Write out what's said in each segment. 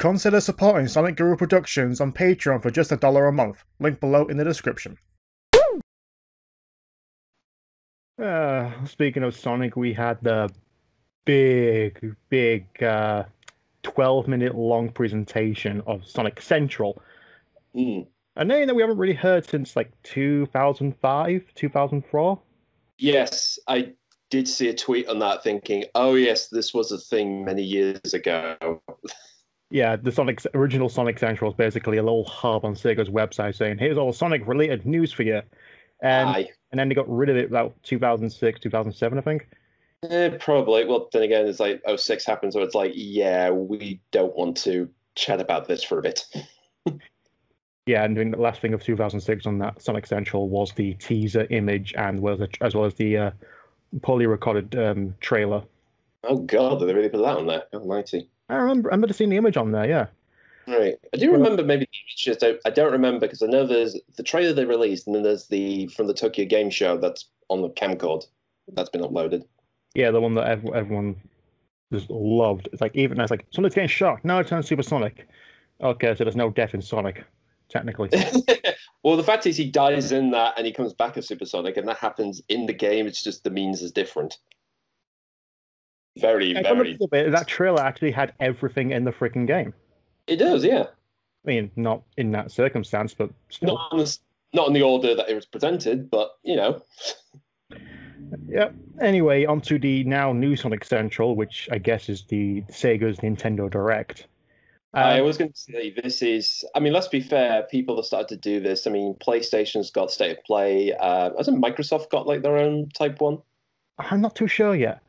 Consider supporting Sonic Guru Productions on Patreon for just $1 a month. Link below in the description. Speaking of Sonic, we had the big 12-minute long presentation of Sonic Central. A name that we haven't really heard since like 2005, 2004. Yes, I did see a tweet on that thinking, oh yes, this was a thing many years ago. Yeah, the original Sonic Central is basically a little hub on Sega's website saying, here's all Sonic-related news for you. And then they got rid of it about 2006, 2007, I think. Probably. Well, then again, it's like 06 happens, so it's like, yeah, we don't want to chat about this for a bit. Yeah, and the last thing of 2006 on that Sonic Central was the teaser image and as well as the poorly recorded trailer. Oh god, did they really put that on there? Almighty. I remember seeing the image on there, yeah. Right. I do remember maybe the images. I don't remember because I know there's the trailer they released, and then there's the from the Tokyo Game Show that's on the camcord that's been uploaded. Yeah, the one that everyone just loved. It's like even as like Sonic's getting shot. Now it turns Supersonic. Okay, so there's no death in Sonic, technically. Well, the fact is he dies in that and he comes back as Supersonic, and that happens in the game. It's just the means is different. Very. That trailer actually had everything in the freaking game. It does, yeah. I mean, not in that circumstance, but still. Not in the order that it was presented, but, you know. Yep. Anyway, onto the now new Sonic Central, which I guess is the Sega's Nintendo Direct. I was going to say, this is... I mean, let's be fair, people have started to do this. I mean, PlayStation's got State of Play. Hasn't Microsoft got, like, their own type one? I'm not too sure yet.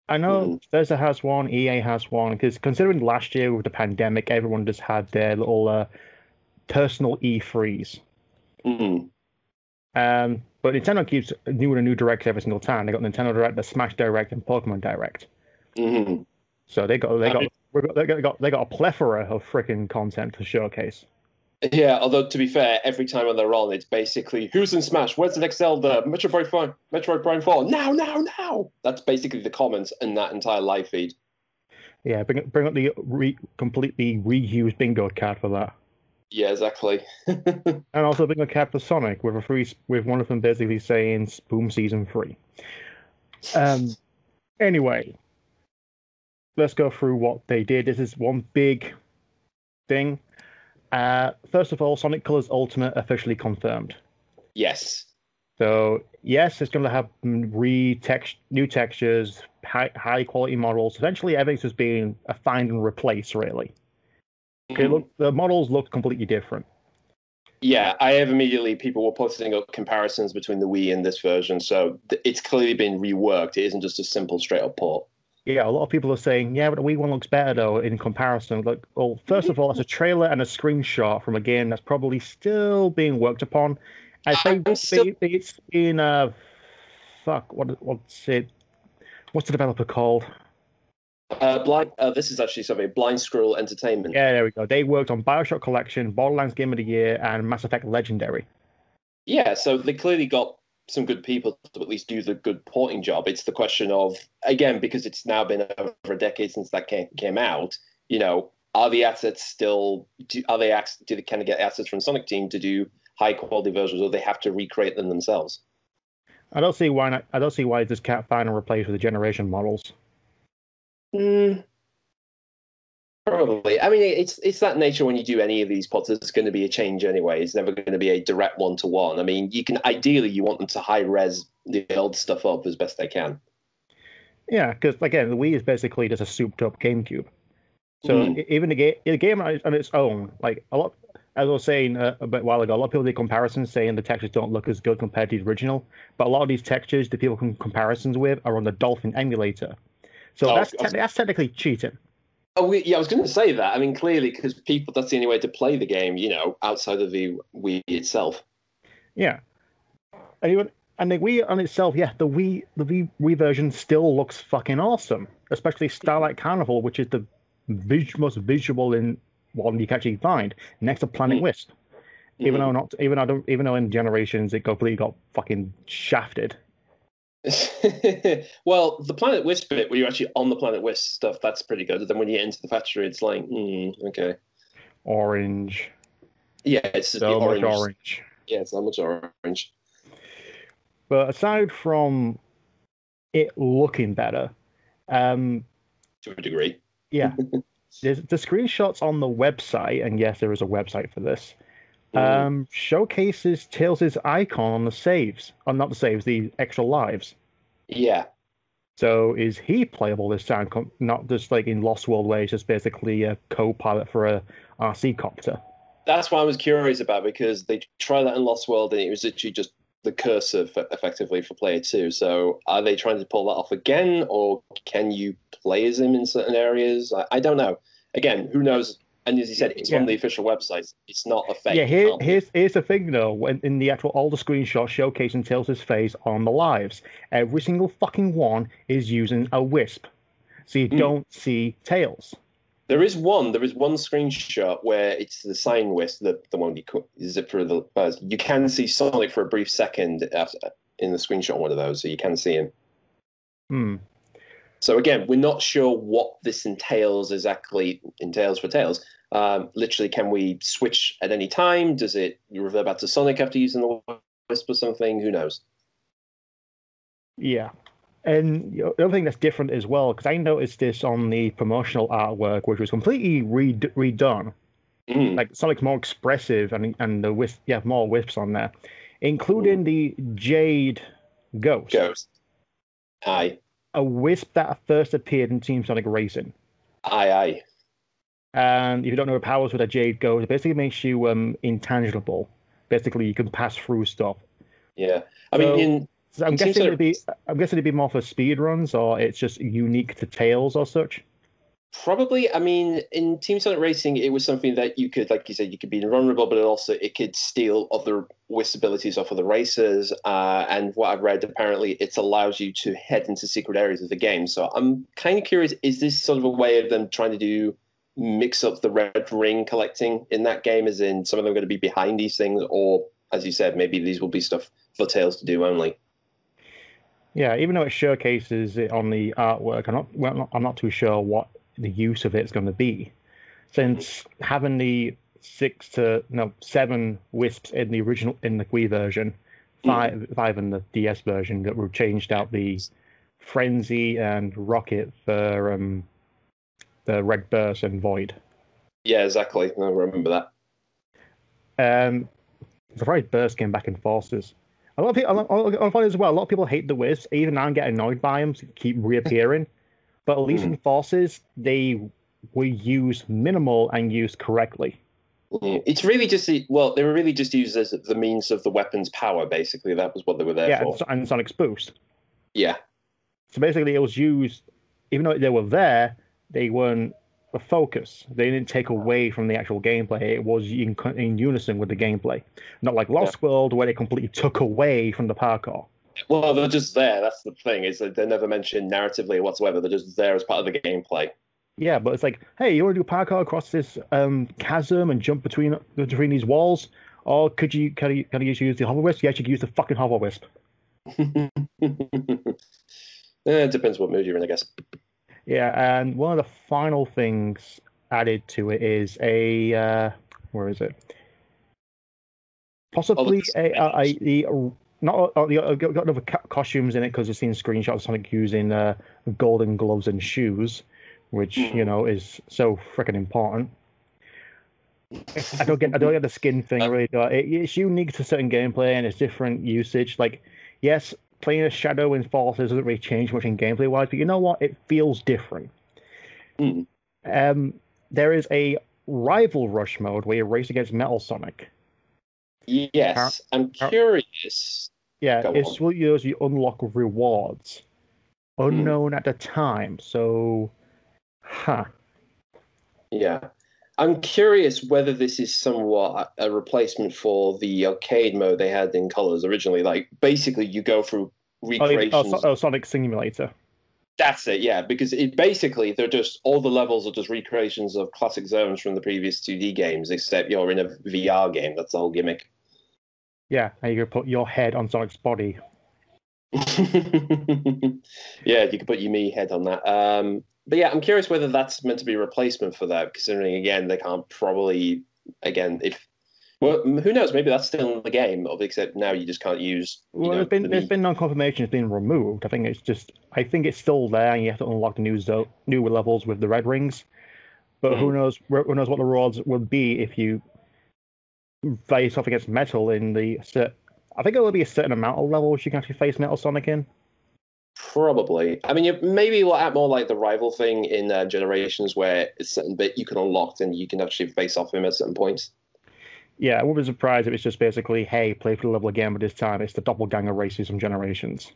I know Bethesda has one, EA has one, because considering last year with the pandemic, everyone just had their little personal E3s. But Nintendo keeps doing a new Direct every single time. They got Nintendo Direct, the Smash Direct, and Pokemon Direct. So they got a plethora of freaking content to showcase. Yeah, although to be fair, every time when they're on, it's basically who's in Smash? Where's the next Zelda? Metroid Prime 4. Now! That's basically the comments in that entire live feed. Yeah, bring up the completely reused bingo card for that. Yeah, exactly. And also bingo card for Sonic with one of them basically saying "Boom Season 3." Anyway, let's go through what they did. This is one big thing. First of all, Sonic Colors Ultimate officially confirmed. Yes. So yes, it's going to have new textures, high quality models. Essentially, everything's just being a find and replace, really. The models look completely different. Yeah, I have immediately people were posting up comparisons between the Wii and this version, so it's clearly been reworked. It isn't just a simple straight up port. Yeah, a lot of people are saying, yeah, but the Wii one looks better, though, in comparison. Like, well, first of all, it's a trailer and a screenshot from a game that's probably still being worked upon. I think it's in, what's the developer called? This is actually Blind Squirrel Entertainment. Yeah, there we go. They worked on BioShock Collection, Borderlands Game of the Year, and Mass Effect Legendary. Yeah, so they clearly got some good people to at least do the good porting job. It's the question of, again, because it's now been over a decade since that came out, you know, are the assets still, can they get assets from Sonic Team to do high quality versions, or they have to recreate them themselves? I don't see why not. I don't see why this can't find and replace with the generation models. Probably. I mean, it's that nature when you do any of these pods. There's going to be a change anyway. It's never going to be a direct one-to-one. I mean, you want them to high-res the old stuff up as best they can. Yeah, because again, the Wii is basically just a souped-up GameCube. So even the game on its own, like a lot, as I was saying a bit while ago, a lot of people did comparisons saying the textures don't look as good compared to the original. But a lot of these textures that people can comparisons with are on the Dolphin emulator. So that's technically cheating. I was going to say that. I mean, clearly, because that's the only way to play the game, you know, outside of the Wii itself. Yeah. And the Wii on itself, yeah, the Wii version still looks fucking awesome. Especially Starlight Carnival, which is the most visual in one you can actually find next to Planet Wisp. Even though in Generations it completely got fucking shafted. Well, the Planet Wisp bit where you're actually on the Planet Wisp stuff, that's pretty good. And then when you get into the factory, it's like, okay. Orange. Yeah, it's just the So much orange. orange. Yeah, it's not much orange. But aside from it looking better, um, To a degree. yeah, there's the screenshots on the website, and yes, there is a website for this. Mm, Showcases Tails' icon on the saves, or not the saves, the extra lives. yeah. So is he playable this time? Not just like in Lost World, where he's just basically a co-pilot for a RC copter. That's what I was curious about because they tried that in Lost World and it was literally just the cursor effectively for player two. So are they trying to pull that off again, or can you play as him in certain areas? I don't know. Again, who knows? And as you said, it's on Yeah, the official website. It's not a yeah. fake. It can't be. Here's the thing though. When in the actual all the screenshots showcasing Tails' face on the lives, every single fucking one is using a wisp, so you Mm. don't see Tails. There is one screenshot where it's the sign with the one is it for the you can see Sonic for a brief second after, in the screenshot one of those, so you can see him. Hmm. So again, we're not sure what this entails for Tails. Literally, can we switch at any time? Does it revert back to Sonic after using the Wisp or something? Who knows? Yeah. And the other thing that's different as well, because I noticed this on the promotional artwork, which was completely redone. Mm, Like Sonic's more expressive, and the wisp, yeah, more wisps on there, mm. including the Jade Ghost, Ghost. Aye. a wisp that first appeared in Team Sonic Racing. Aye, aye. And if you don't know the powers with a Jade Ghost, it basically makes you intangible. Basically, you can pass through stuff. Yeah. I So, mean, so in Team Sonic I'm guessing it'd be more for speed runs, or it's just unique to Tails or such. probably, I mean, in Team Sonic Racing, it was something that you could, like you said, you could be invulnerable, but it could steal other Wisp abilities off of the racers. And what I've read, apparently, it allows you to head into secret areas of the game. So I'm kind of curious, is this sort of a way of them trying to mix up the red ring collecting in that game, as in some of them are going to be behind these things, or as you said, maybe these will be stuff for Tails to do only. Yeah, even though it showcases it on the artwork, I'm not too sure what the use of it's going to be, since having the six to no seven wisps in the original in the Wii version, Mm. five in the DS version that were changed out the Frenzy and Rocket for the Red Burst and Void. Yeah, exactly. I remember that. Um, the Red Burst came back in Forces. A lot of people, I find as well. A lot of people hate the wisps. Even I get annoyed by them to keep reappearing. But at least Mm. in Forces, they were used minimal and used correctly. It's really just well, they were really just used as the means of the weapon's power. Basically, that was what they were there Yeah, for. and Sonic's Boost. Yeah, So basically, it was used, even though they were there, they weren't a focus. They didn't take away from the actual gameplay. It was in unison with the gameplay. Not like yeah. Lost World, where they completely took away from the parkour. Well, they're just there. That's the thing. Is that they're never mentioned narratively whatsoever. They're just there as part of the gameplay. Yeah, but it's like, hey, you want to do parkour across this chasm and jump between these walls? Or can you use the hover wisp? Yes, you can use the fucking hover wisp. It depends what mood you're in, I guess. Yeah, and one of the final things added to it is a where is it? Oh, Possibly that's a the not the got other costumes in it because you've seen screenshots of Sonic using golden gloves and shoes, which mm. is so freaking important. I don't get the skin thing really. It's unique to certain gameplay and it's different usage. Like, yes, playing a Shadow in Forces doesn't really change much in gameplay wise, but you know what? It feels different. Mm. There is a rival rush mode where you race against Metal Sonic. Appar- Yes, I'm appar- curious. Yeah, Go it's on. what you unlock rewards Mm. unknown at the time. So, huh? Yeah. I'm curious whether this is somewhat a replacement for the arcade mode they had in Colors originally. Like, basically, you go through recreations. Sonic Simulator. That's it, yeah, because it basically they're just all the levels are just recreations of classic zones from the previous 2D games, except you're in a VR game. That's the whole gimmick. Yeah, and you can put your head on Sonic's body. Yeah, you could put your me head on that. But yeah, I'm curious whether that's meant to be a replacement for that, considering again they can't probably again if well who knows, maybe that's still in the game, except now you just can't use Well, the there's me. been no confirmation it's been removed. I think it's still there, and you have to unlock the new levels with the red rings. But Hmm. who knows what the rewards would be if you face off against Metal in the set. I think it will be a certain amount of levels you can actually face Metal Sonic in. Probably. I mean, maybe we'll add more like the rival thing in Generations, where it's certain bit you can unlock and you can actually face off him at certain points. Yeah, I would be surprised if it's just basically, hey, play for the level again, but this time it's the doppelganger races from Generations.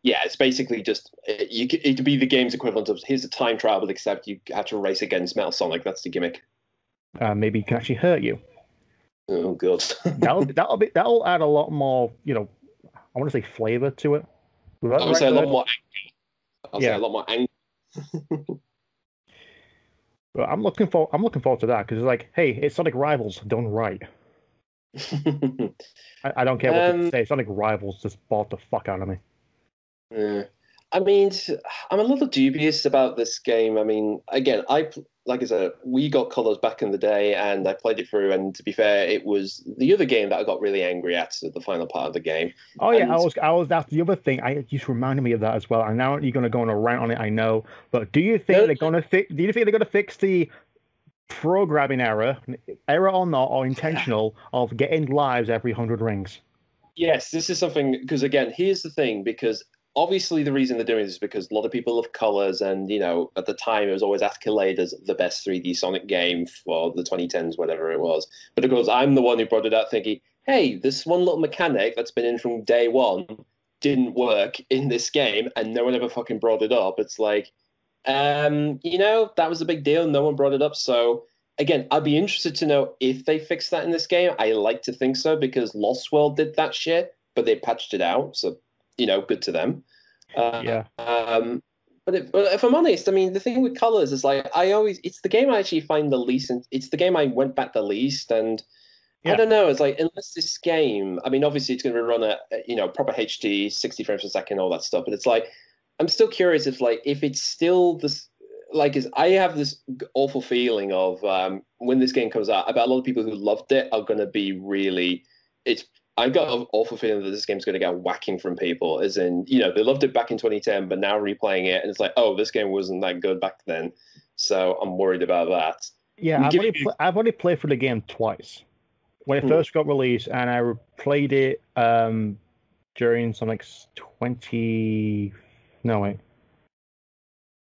Yeah, it's basically just it could be the game's equivalent of here's a time travel, except you have to race against Metal Sonic. That's the gimmick. Maybe it can actually hurt you. Oh god. That'll add a lot more, I want to say flavor to it. Was that I the would right say a lot word? more. I'll say a Yeah. lot more angry. But I'm looking forward to that because it's like, hey, it's Sonic Rivals done right. I don't care what people um, say. Sonic Rivals just bought the fuck out of me. yeah. I mean, I'm a little dubious about this game. I mean, again, like I said, we got colors back in the day, and I played it through. And to be fair, it was the other game that I got really angry at the final part of the game. Oh yeah, And I was. That's the other thing. I just reminded me of that as well. And now you're gonna go on a rant on it. I know, but do you think no, they're gonna fix? Do you think they're gonna fix the programming error or not, or intentional, of getting lives every 100 rings? yes, this is something because again, here's the thing because obviously the reason they're doing this is because a lot of people love colors and at the time it was always accoladed as the best 3D Sonic game for the 2010s, whatever it was. But of course, I'm the one who brought it up thinking, hey, this one little mechanic that's been in from day one didn't work in this game, and no one ever fucking brought it up. It's like, that was a big deal. No one brought it up, so again, I'd be interested to know if they fixed that in this game. I like to think so because Lost World did that shit, but they patched it out. So, good to them. Yeah, But if I'm honest, I mean, the thing with colors is like it's the game I actually find the least, and it's the game I went back the least. And I yeah, don't know, it's like, unless this game, I mean, obviously it's going to be run at, proper HD, 60 frames per second, all that stuff. But it's like, I'm still curious if it's still this, like, is I have this awful feeling of when this game comes out, I bet a lot of people who loved it are going to be really, it's, I've got an awful feeling that this game's going to get whacking from people, as in, they loved it back in 2010, but now replaying it, and it's like, oh, this game wasn't that good back then. So I'm worried about that. yeah. I'm giving you, I've only played through the game twice. When it hmm, first got released, and I played it during some like 20. No wait,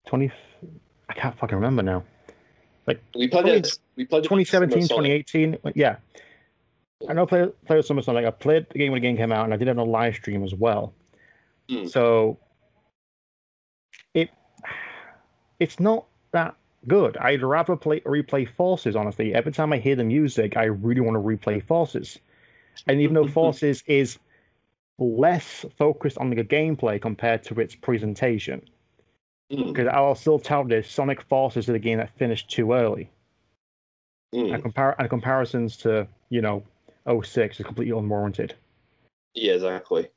20. I can't fucking remember now. Like probably we played it at Summer 2017, Sonic. 2018. Yeah, I know played with Summer Sonic. I played the game when the game came out, and I did it on a live stream as well. Hmm. So it it's not that good. I'd rather replay Forces. Honestly, every time I hear the music, I really want to replay Forces. And even though Forces is less focused on the gameplay compared to its presentation, Mm, because I'll still tout this, Sonic Forces is a game that finished too early. mm. And comparisons to, '06 is completely unwarranted. Yeah, exactly.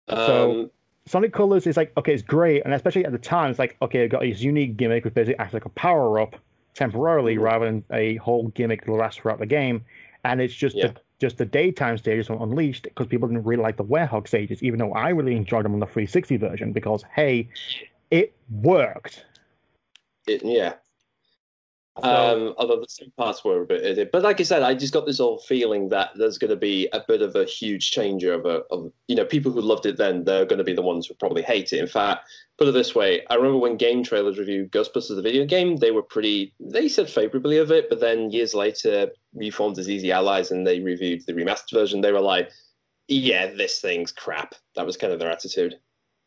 So Um, Sonic Colors is like, okay, it's great, and especially at the time, it's like, okay, it got this unique gimmick which basically acts like a power up temporarily mhm, rather than a whole gimmick that lasts throughout the game. And it's yeah, just the daytime stages on Unleashed because people didn't really like the Werehog stages, even though I really enjoyed them on the 360 version because hey, it worked. yeah. So Although the same parts were a bit, but like I said, I just got this old feeling that there's going to be a bit of a huge changeover of people who loved it then. They're going to be the ones who probably hate it. In fact, put it this way, I remember when Game Trailers reviewed Ghostbusters the video game, they said favorably of it, but then years later, reformed as Easy Allies, and they reviewed the remastered version. They were like, "Yeah, this thing's crap." That was kind of their attitude.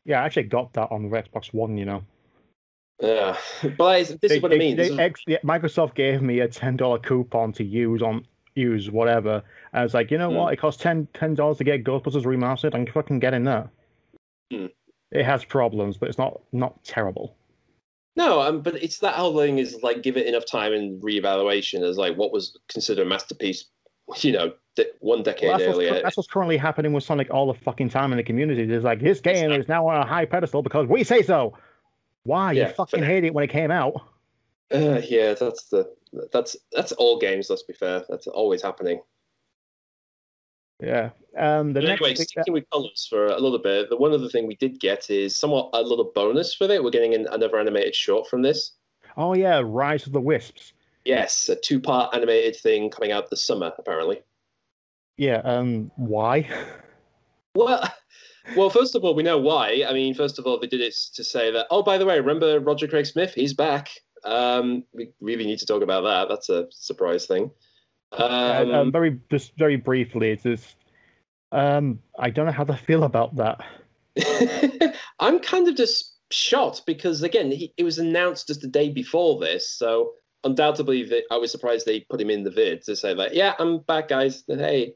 yeah, I actually got that on the Xbox One. Yeah, but this is what I mean. Yeah, Microsoft gave me a $10 coupon to use whatever. And it's like, you know Hmm, what? It costs $10 to get Ghostbusters remastered. I'm fucking getting that. hmm. It has problems, but it's not terrible. No, but it's that whole thing is like give it enough time and reevaluation as like what was considered a masterpiece, one Well, decade earlier. that's what's currently happening with Sonic all the fucking time in the community. It's like this game is now on a high pedestal because we say so. Why? You fucking hate it when it came out. Yeah, that's all games. Let's be fair. That's always happening. Yeah. Anyway, sticking with colors for a little bit, the one other thing we did get is somewhat a little bonus for it. We're getting another animated short from this. Oh yeah, Rise of the Wisps. Yes, a two-part animated thing coming out this summer, apparently. Yeah. Why? Well, well, first of all, we know why. I mean, first of all, they did it to say that, oh, by the way, remember Roger Craig Smith? He's back. We really need to talk about that. That's a surprise thing. Very briefly, it's just, I don't know how to feel about that. I'm kind of just shocked because, again, it was announced just the day before this, so undoubtedly, I was surprised they put him in the vid to say that, yeah, I'm back, guys. Hey.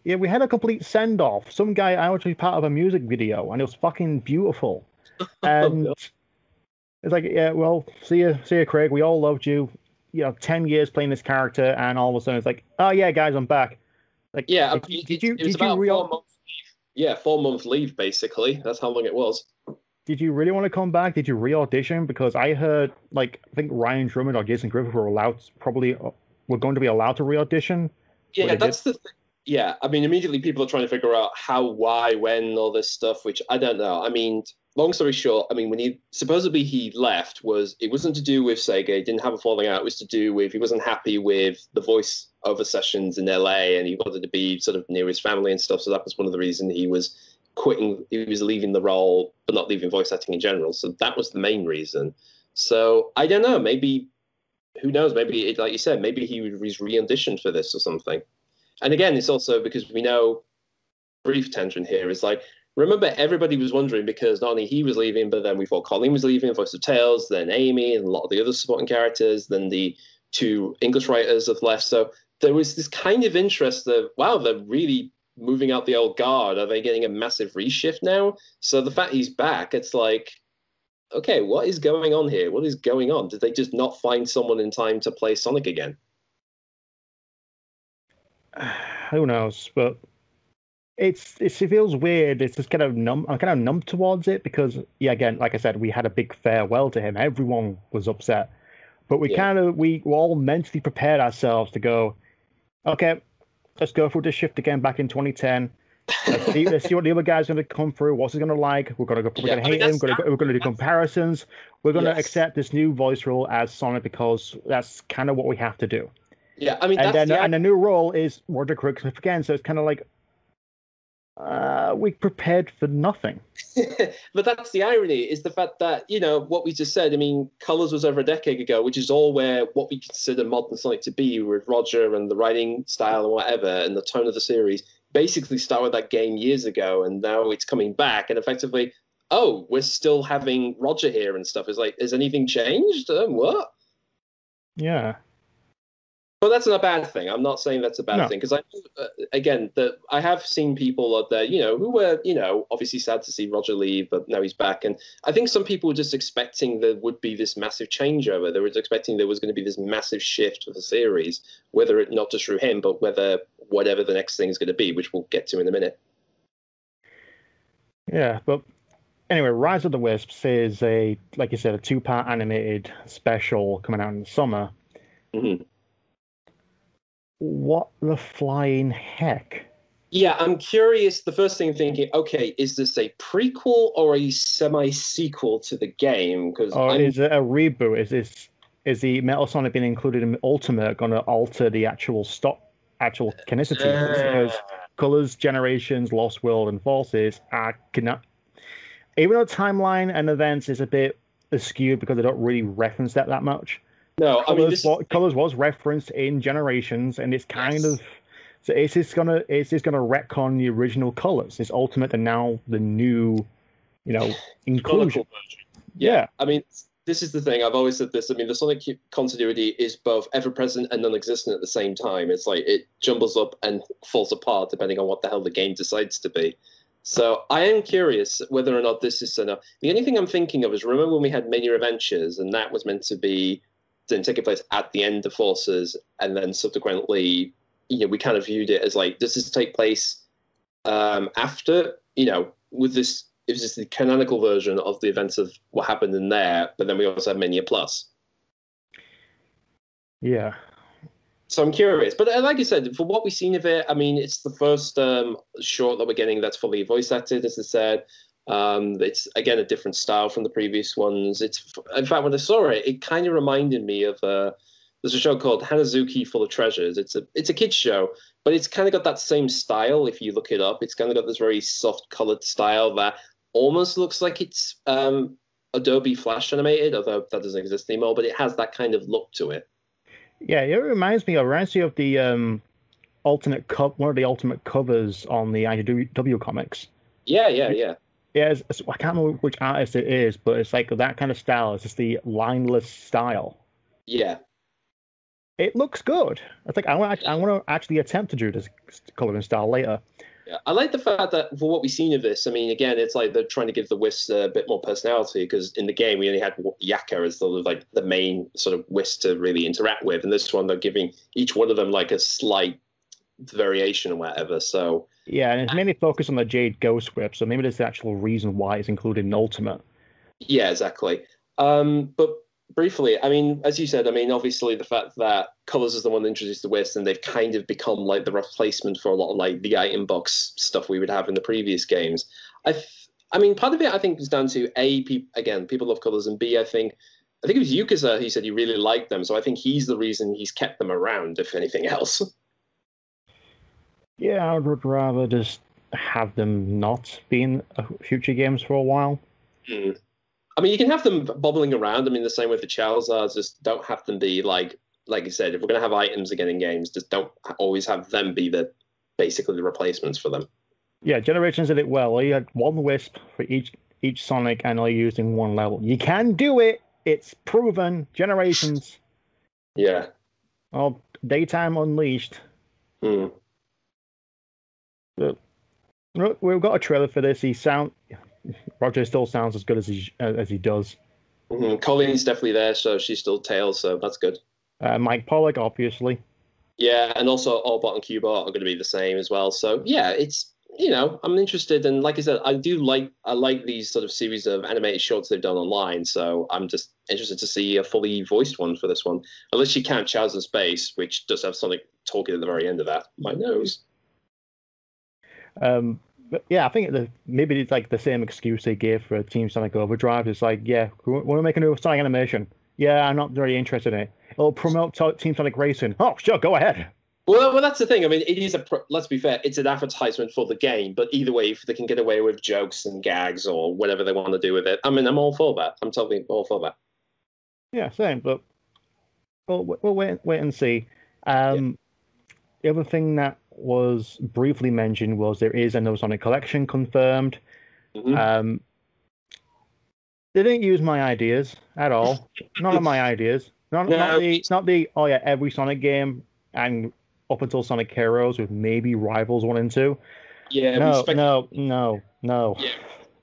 Yeah, we had a complete send off. Some guy actually part of a music video, and it was fucking beautiful. And it's like, yeah, well, see you, Craig. We all loved you. 10 years playing this character, and all of a sudden it's like, oh yeah, guys, I'm back. Like, yeah, did you 4 month leave? Yeah, 4 month leave basically. That's how long it was. Did you really want to come back? Did you re-audition? Because I heard, like, I think Ryan Drummond or Jason Griffith were going to be allowed to re-audition. Yeah, that's the thing. Yeah, I mean, immediately people are trying to figure out how, why, when, all this stuff, which I don't know. I mean, long story short, I mean, when he left, it wasn't to do with Sega. He didn't have a falling out. It was to do with he wasn't happy with the voice over sessions in LA, and he wanted to be sort of near his family and stuff. So that was one of the reasons he was quitting. He was leaving the role, but not leaving voice acting in general. So that was the main reason. So I don't know. Maybe, who knows? Maybe, like you said, maybe he was re-auditioned for this or something. And again, it's also because we know, brief tangent here, is like, remember, everybody was wondering because not only he was leaving, but then we thought Colleen was leaving, Voice of Tales, then Amy, and a lot of the other supporting characters, then the two English writers have left. So there was this kind of interest of, wow, they're really moving out the old guard. Are they getting a massive reshift now? So the fact he's back, it's like, okay, what is going on here? What is going on? Did they just not find someone in time to play Sonic again? Who knows? But it feels weird. It's just kind of numb. I'm kind of numb towards it because, yeah, again, like I said, we had a big farewell to him. Everyone was upset, but we all mentally prepared ourselves to go, okay, let's go through this shift again back in 2010. Let's see what the other guy's going to come through. What's he going to like? We're going to hate him. We're going to do comparisons. We're going to accept this new voice role as Sonic because that's kind of what we have to do. Yeah, I mean, and the new role is Roger Craig Smith again. So it's kind of like we prepared for nothing. But that's the irony, is the fact that, what we just said. I mean, Colors was over a decade ago, which is all where what we consider modern Sonic to be, with Roger and the writing style and whatever, and the tone of the series, basically started that game years ago, and now it's coming back, and effectively, oh, we're still having Roger here and stuff. It's like, has anything changed? What? Yeah. But that's not a bad thing. I'm not saying that's a bad thing, because I have seen people out there, who were, obviously sad to see Roger leave, but now he's back. And I think some people were just expecting there would be this massive changeover. They were expecting there was going to be this massive shift for the series, whether it not just through him, but whatever the next thing is going to be, which we'll get to in a minute. Yeah, but anyway, Rise of the Wisps is like you said, a 2-part animated special coming out in the summer. Mm-hmm. What the flying heck? Yeah, I'm curious. The first thing I'm thinking, okay, is this a prequel or a semi-sequel to the game? Is it a reboot? Is the Metal Sonic being included in Ultimate going to alter the actual canonicity? Because Colors, Generations, Lost World, and Forces cannot. Even though timeline and events is a bit askew because they don't really reference that much. No, Colors was referenced in Generations, and it's kind of so it's just gonna retcon the original Colors. It's Ultimate and now the new, inclusion. Yeah, I mean, this is the thing. I've always said this. I mean, the Sonic continuity is both ever-present and non-existent at the same time. It's like it jumbles up and falls apart depending on what the hell the game decides to be. So I am curious whether or not this is enough. The only thing I'm thinking of is, remember when we had Mania Adventures, and that was meant to be then taking place at the end of Forces, and then subsequently we kind of viewed it as like, does this take place after, with this, is this the canonical version of the events of what happened in there, but then we also have Mania Plus. Yeah. So I'm curious, but like I said, for what we've seen of it, I mean, it's the first short that we're getting that's fully voice acted, as I said. It's again a different style from the previous ones. It's, in fact, when I saw it, it kind of reminded me of there's a show called Hanazuki Full of Treasures. It's a kids show, but it's kind of got that same style. If you look it up, it's kind of got this very soft colored style that almost looks like it's Adobe Flash animated, although that doesn't exist anymore. But it has that kind of look to it. Yeah, it reminds me of the one of the ultimate covers on the IDW comics. Yeah. Yeah, I can't remember which artist it is, but it's like that kind of style. It's just the lineless style. Yeah. It looks good. It's like I want to actually attempt to do this coloring style later. Yeah, I like the fact that for what we've seen of this, I mean, again, it's like they're trying to give the Wisps a bit more personality because in the game we only had Yaka as like the main sort of Wisp to really interact with, and this one they're giving each one of them like a slight variation or whatever. So yeah, and it's mainly focused on the Jade Ghost Whip, so maybe there's the actual reason why it's included in Ultimate. yeah, exactly. But briefly, I mean, as you said, I mean, obviously the fact that Colors is the one that introduced the Wisp, and they've kind of become like the replacement for a lot of like the item box stuff we would have in the previous games. I mean, part of it I think is down to again, people love Colors, and B, I think it was Yukaza who said he really liked them, so I think he's the reason he's kept them around, if anything else. Yeah, I would rather just have them not be in future games for a while. I mean, you can have them bobbling around. I mean, the same with the Charizards. Just don't have them be like you said. If we're going to have items again in games, just don't always have them be basically the replacements for them. Yeah, Generations did it well. You had one Wisp for each Sonic, and all used in one level. You can do it. It's proven. Generations. Yeah. Oh, Daytime Unleashed. But, we've got a trailer for this. Roger still sounds as good as he does. Colleen's definitely there, so she's still Tails, so that's good. Mike Pollock, obviously. Yeah, and also Orbot and Cubot are going to be the same as well. So yeah, it's I'm interested, and like I said, I like these sort of series of animated shorts they've done online. So I'm just interested to see a fully voiced one for this one, unless you count Child's in Space, which does have Sonic talking at the very end of that. My nose. But yeah, I think maybe it's like the same excuse they gave for Team Sonic Overdrive. It's like, yeah, we want to make a new Sonic animation. Yeah, I'm not very interested in it. It'll promote Team Sonic Racing. Oh, sure, go ahead. Well, that's the thing. I mean, it is let's be fair, it's an advertisement for the game. But either way, if they can get away with jokes and gags or whatever they want to do with it, I mean, I'm all for that. I'm totally all for that. Yeah, same. But we'll wait and see. The other thing that was briefly mentioned was there is another Sonic collection confirmed. They didn't use my ideas at all. None of my ideas. Not the oh yeah, every Sonic game and up until Sonic Heroes with maybe Rivals 1 and 2. Yeah, no. Yeah,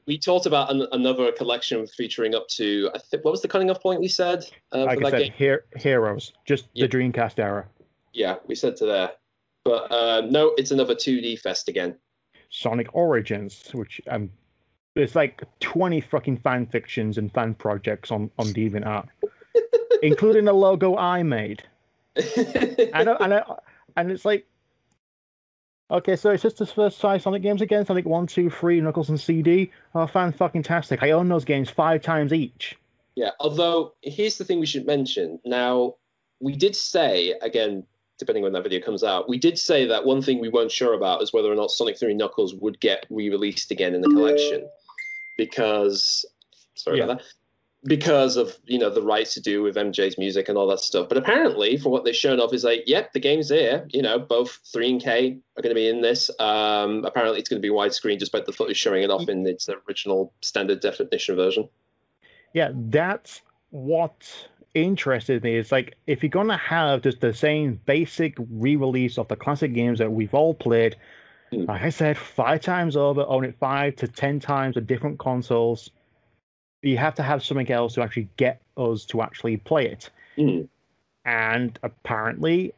we talked about another collection featuring up to, I think, what was the cutting off point we said? Like I said, Heroes, just the Dreamcast era. Yeah, we said to there. But no, it's another 2D fest again. Sonic Origins, which there's like 20 fucking fan fictions and fan projects on DeviantArt, including the logo I made. And it's like, okay, so it's just the first 5 Sonic games again. Sonic 1, 2, 3, Knuckles and CD. Oh, fan-fucking-tastic. I own those games 5 times each. Yeah, although, here's the thing we should mention. Now, we did say, again, depending when that video comes out, we did say that one thing we weren't sure about is whether or not Sonic 3 Knuckles would get re-released again in the collection. Because, sorry about that. Because of, the rights to do with MJ's music and all that stuff. But apparently, for what they've shown off, is like, yep, the game's here. Both 3 and K are going to be in this. Apparently, it's going to be widescreen, despite the footage showing it off in its original standard definition version. Yeah, that's what interested me. It's like, if you're going to have just the same basic re-release of the classic games that we've all played, like I said, 5 times over, own it 5 to 10 times at different consoles, you have to have something else to actually get us to actually play it. And apparently,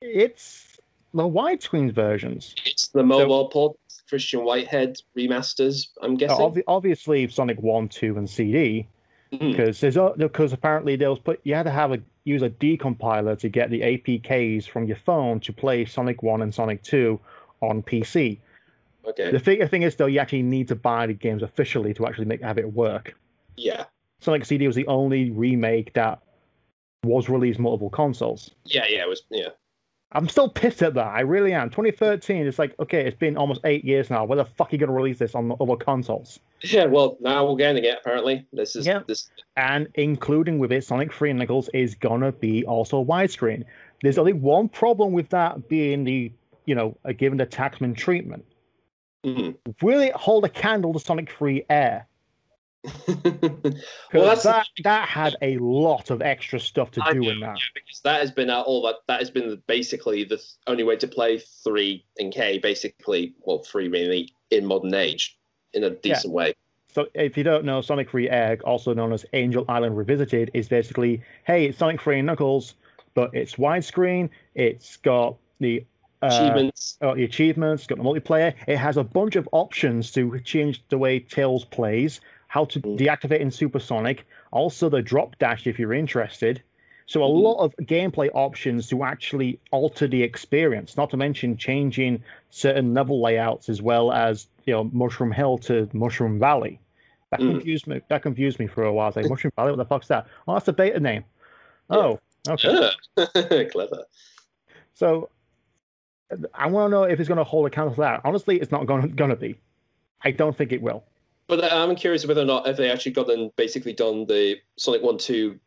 It's the widescreen versions. It's the So mobile port, Christian Whitehead remasters, I'm guessing. obviously Sonic 1, 2, and CD, Mm, because apparently you had to use a decompiler to get the APKs from your phone to play Sonic 1 and Sonic 2 on PC. okay. The thing is, though, you actually need to buy the games officially to actually have it work. Yeah. Sonic CD was the only remake that was released multiple consoles. Yeah, yeah, it was, yeah. I'm still pissed at that. I really am. 2013, it's like, okay, it's been almost 8 years now. Where the fuck are you going to release this on the other consoles? Yeah, well, now we're getting it, apparently. Yeah. This. And including with it, Sonic 3 and Knuckles is going to be also widescreen. There's only one problem with that being given the taxman treatment. Mm. Will it hold a candle to Sonic 3 Air? Well, That had a lot of extra stuff to do in that. Yeah, because that has been all that has been basically the only way to play 3 and K, basically, well, 3 really in modern age in a decent way. So if you don't know, Sonic 3 Air, also known as Angel Island Revisited, is basically, hey, it's Sonic 3 and Knuckles, but it's widescreen. It's got the Achievements. the achievements, got the multiplayer. It has a bunch of options to change the way Tails plays, how to deactivate in Supersonic, also the drop dash if you're interested. So a lot of gameplay options to actually alter the experience, not to mention changing certain level layouts as well as, Mushroom Hill to Mushroom Valley. That confused me. That confused me for a while. I was like, Mushroom Valley, what the fuck's that? Oh, that's a beta name. Oh, okay. Clever. So I want to know if it's going to hold a candle to that. Honestly, it's not going to be. I don't think it will. But I'm curious whether or not if they actually basically done the Sonic 1 2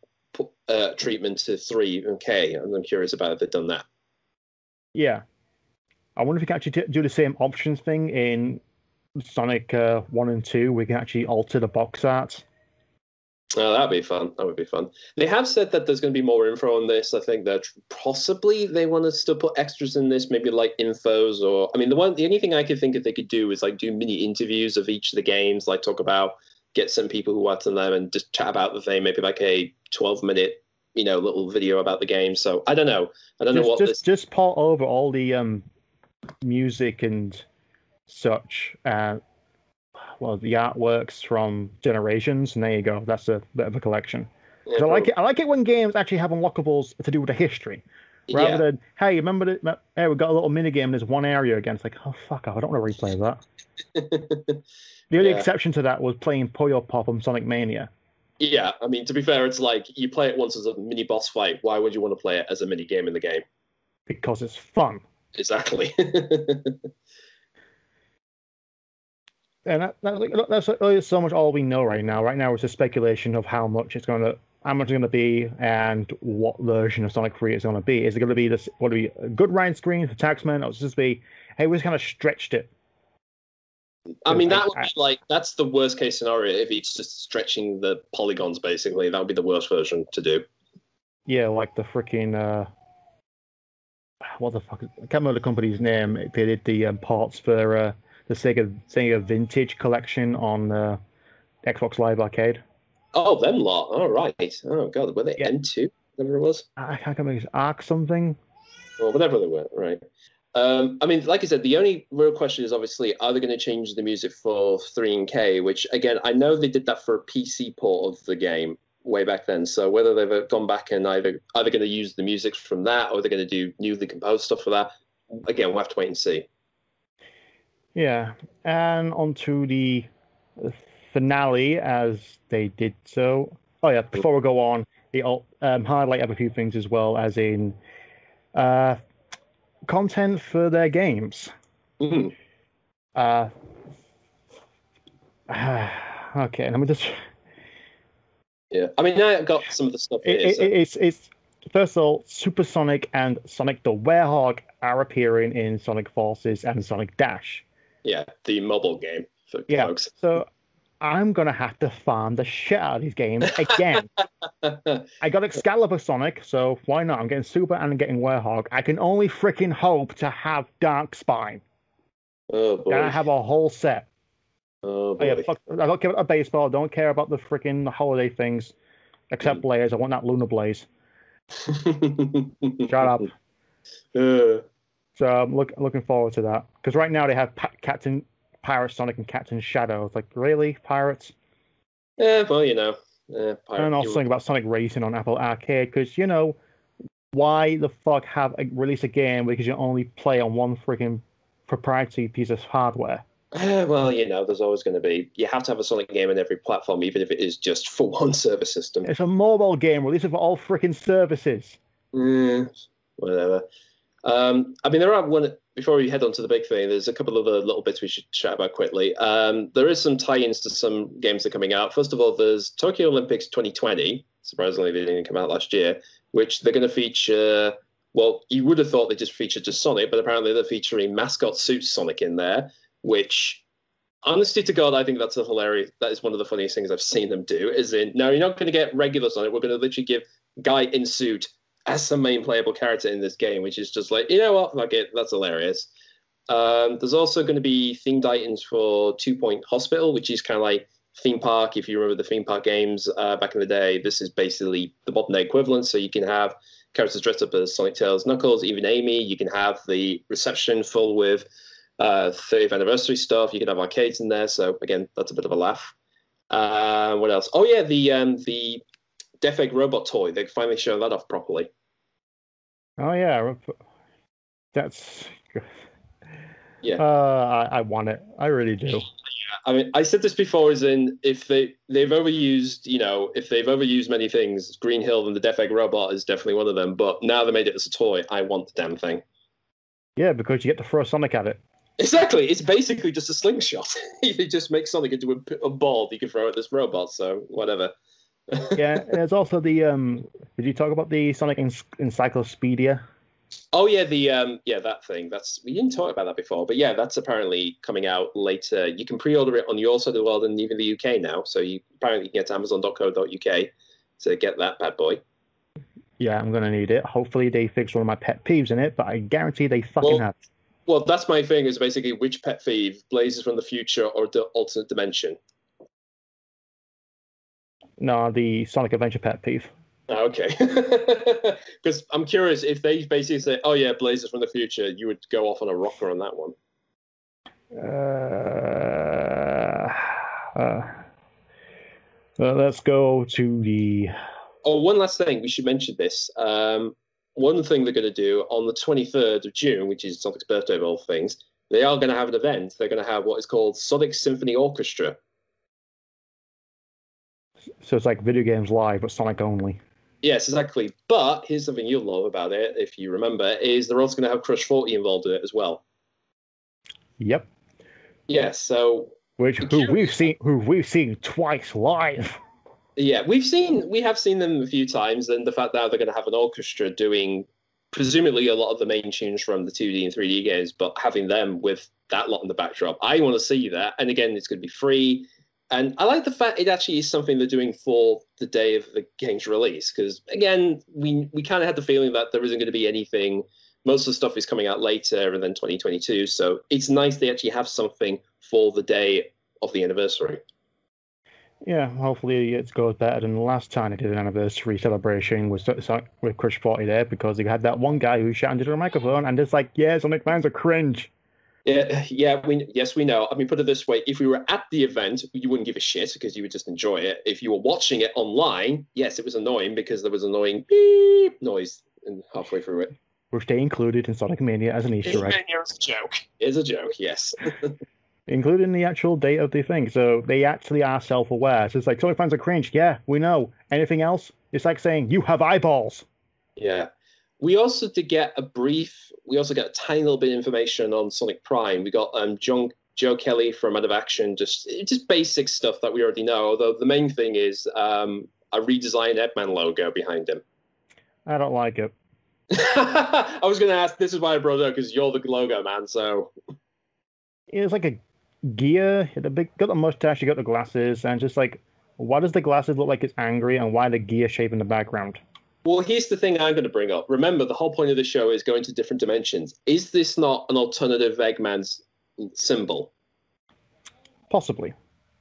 treatment to 3 and K. And I'm curious about if they've done that. Yeah. I wonder if you can actually do the same options thing in Sonic 1 and 2. We can actually alter the box art. Oh, that'd be fun. That would be fun. They have said that there's going to be more info on this. I think that possibly they want to still put extras in this, maybe like infos or I mean the only thing I could think if they could do is like do mini interviews of each of the games, like talk about get some people who worked on them and just chat about the thing, maybe like a 12-minute, little video about the game. So I don't know. I don't know what this just port over all the music and such the artworks from Generations, and there you go. That's a bit of a collection. Because yeah, I like it. I like it when games actually have unlockables to do with the history, rather than hey, remember that? Hey, we got a little mini game. There's one area again. It's like, oh fuck off! I don't want to replay that. The only exception to that was playing Puyo Pop on Sonic Mania. Yeah, I mean, to be fair, it's like you play it once as a mini boss fight. Why would you want to play it as a mini game in the game? Because it's fun. Exactly. And that's so much all we know right now. Right now, it's a speculation of how much it's going to be, and what version of Sonic 3 it's going to be. Is it going to be this? Will it be a good ride screen for Taxman, or is it just be, hey, we just kind of stretched it? I mean, that would be like that's the worst case scenario if it's just stretching the polygons. Basically, that would be the worst version to do. Yeah, like the freaking what the fuck? I can't remember the company's name. They did the parts for the Sega Vintage Collection on Xbox Live Arcade. Oh, them lot. All right. Oh god, were they N2? Whatever it was. I can't remember. It's Arc something. Or whatever they were. Right. I mean, like I said, the only real question is obviously, are they going to change the music for 3 and K? Which, again, I know they did that for a PC port of the game way back then. So whether they've gone back and either going to use the music from that or they're going to do newly composed stuff for that, again, we'll have to wait and see. Yeah, and onto the finale as they did so. Oh yeah, before we go on, they'll highlight a few things as well, as in content for their games. Mm-hmm. Okay, let me just. Yeah, I mean, I got some of the stuff here. It's first of all, Supersonic and Sonic the Werehog are appearing in Sonic Forces and Sonic Dash. Yeah, the mobile game for folks. So I'm gonna have to farm the shit out of these games again. I got Excalibur Sonic, so why not? I'm getting Super and I'm getting Werehog. I can only freaking hope to have Dark Spine. Oh boy! I have a whole set. Oh boy! Yeah, fuck, I don't care about the baseball. I don't care about the freaking holiday things, except Blaze. I want that Lunar Blaze. Shut up. Uh, So I'm looking forward to that because right now they have Captain Pirate Sonic and Captain Shadow. It's like really pirates, yeah, well, and also you, something about Sonic Racing on Apple Arcade because why the fuck have release a game because you only play on one freaking proprietary piece of hardware? well, there's always going to be. You have to have a Sonic game on every platform, even if it is just for one server system. It's a mobile game released for all freaking services. Eh, whatever. I mean, there are one before we head on to the big thing. There's a couple of other little bits we should chat about quickly. There is some tie-ins to some games that are coming out. First of all, there's Tokyo Olympics 2020. Surprisingly, they didn't come out last year, which they're going to feature. Well, you would have thought they just featured just Sonic, but apparently they're featuring mascot suit Sonic in there, which, honestly to God, I think that's a hilarious. That is one of the funniest things I've seen them do. Is in no, you're not going to get regular Sonic. We're going to literally give guy in suit as the main playable character in this game, which is just like, you know what, fuck it, that's hilarious. There's also going to be themed items for 2 Point Hospital, which is kind of like theme park. If you remember the theme park games back in the day, this is basically the modern day equivalent. So you can have characters dressed up as Sonic, Tails, Knuckles, even Amy. You can have the reception full with 30th anniversary stuff. You can have arcades in there. So again, that's a bit of a laugh. What else? Oh yeah, the Death Egg robot toy. They finally shown that off properly. Oh yeah, that's. Yeah. I want it. I really do. I mean, I said this before, as in if they've overused, if they've overused many things, Green Hill and the Death Egg robot is definitely one of them. But now they made it as a toy. I want the damn thing. Yeah, because you get to throw Sonic at it. Exactly. It's basically just a slingshot. You just make Sonic into a ball that you can throw at this robot. So whatever. Yeah, there's also the Did you talk about the Sonic Encyclopedia? Oh yeah, that thing. We didn't talk about that before, but yeah, that's apparently coming out later. You can pre-order it on your side of the world and even the UK now. So you apparently can get to Amazon.co.uk to get that bad boy. Yeah, I'm gonna need it. Hopefully they fix one of my pet peeves in it, but I guarantee they fucking have. Well, that's my thing. Is basically which pet peeve, Blazes from the future or the alternate dimension. No, the Sonic Adventure pet peeve. Okay, because I'm curious if they basically say, "Oh yeah, Blazes from the future," you would go off on a rocker on that one. Let's go to the. Oh, one last thing. We should mention this. One thing they're going to do on the 23rd of June, which is Sonic's birthday of all things, they are going to have an event. They're going to have what is called Sonic Symphony Orchestra. So it's like video games live, but Sonic only. Yes, exactly. But here's something you'll love about it, if you remember, is they're also going to have Crush 40 involved in it as well. Yep. Yeah, so Who we've seen twice live. Yeah, we have seen them a few times, and the fact that they're going to have an orchestra doing presumably a lot of the main tunes from the 2D and 3D games, but having them with that lot in the backdrop, I want to see that. And again, it's going to be free. And I like the fact it actually is something they're doing for the day of the game's release, because again, we kind of had the feeling that there isn't going to be anything. Most of the stuff is coming out later and then 2022, so it's nice they actually have something for the day of the anniversary. Yeah, hopefully it goes better than the last time they did an anniversary celebration with Crush 40 there, because they had that one guy who shouted into the microphone and just like, yeah, Sonic fans are cringe. Yeah, we know. I mean, put it this way: if we were at the event, you wouldn't give a shit because you would just enjoy it. If you were watching it online, yes, it was annoying because there was annoying beep noise halfway through it, which they included in Sonic Mania as an Easter egg. It's a joke. It's a joke, yes. Including the actual date of the thing, so they actually are self-aware. So it's like, Sonic fans are cringe. Yeah, we know. Anything else? It's like saying you have eyeballs. Yeah. We also got a tiny little bit of information on Sonic Prime. We got Joe Kelly from Out of Action, just basic stuff that we already know. Although the main thing is a redesigned Eggman logo behind him. I don't like it. I was going to ask. This is why I brought it up, because you're the logo man. So it's like a gear. Got the mustache. You got the glasses, and just like, why does the glasses look like it's angry, and why the gear shape in the background? Well, here's the thing I'm going to bring up. Remember, the whole point of the show is going to different dimensions. Is this not an alternative Eggman's symbol? Possibly.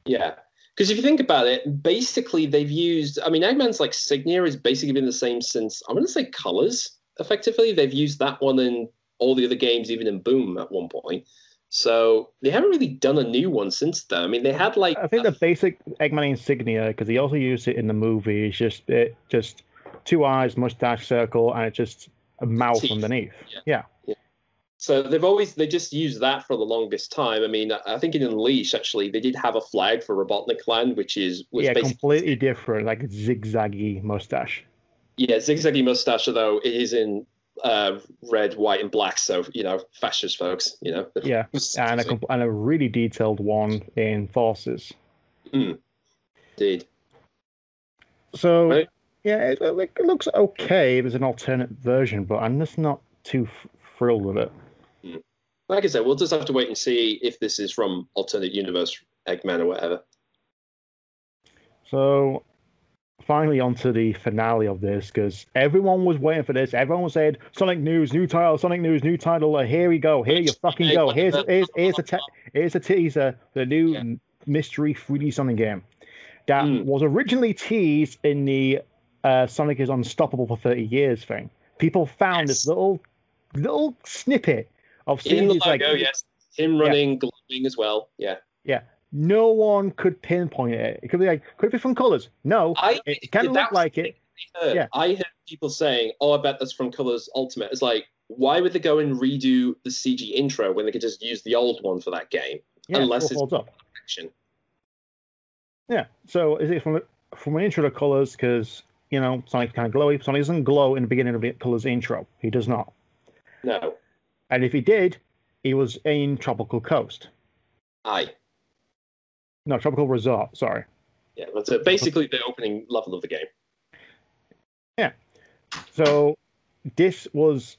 Yeah. Because if you think about it, basically they've used... I mean, Eggman's like Signia has basically been the same since, I'm going to say Colors. effectively. They've used that one in all the other games, even in Boom at one point. So they haven't really done a new one since then. I mean, they had like I think the basic Eggman insignia, because he also used it in the movie, is just two eyes, mustache, circle, and it's just a mouth teeth. underneath. Yeah. So they just used that for the longest time. I mean, I think in Unleash actually they did have a flag for Robotnik Land, which is basically completely different, like zigzaggy mustache. Yeah, zigzaggy mustache, though it is in red, white, and black. So fascist folks, Yeah, and a really detailed one in Forces. Indeed. So right? yeah, it looks okay. There's an alternate version, but I'm just not too thrilled with it. Like I said, we'll just have to wait and see if this is from alternate universe Eggman or whatever. So finally onto the finale of this, because everyone was waiting for this. Everyone was saying Sonic News, new title, Sonic News, new title. Here we go. Here you fucking go. Here's a teaser for the new mystery 3D Sonic game that was originally teased in the Sonic is Unstoppable for 30 years thing. People found this little snippet of seeing in the logo, yes, him running, glowing as well. Yeah. No one could pinpoint it. It could be from colors. No, it kind of looked like it. I heard people saying, "Oh, I bet that's from Colors Ultimate." It's like, why would they go and redo the CG intro when they could just use the old one for that game? Yeah, unless it holds up. Action. Yeah. So is it from an intro to Colors? Because Sonic's kind of glowy. Sonic doesn't glow in the beginning of the Colors intro. He does not. No. And if he did, he was in Tropical Coast. Aye. No, Tropical Resort, sorry. Yeah, that's basically the opening level of the game. Yeah. So this was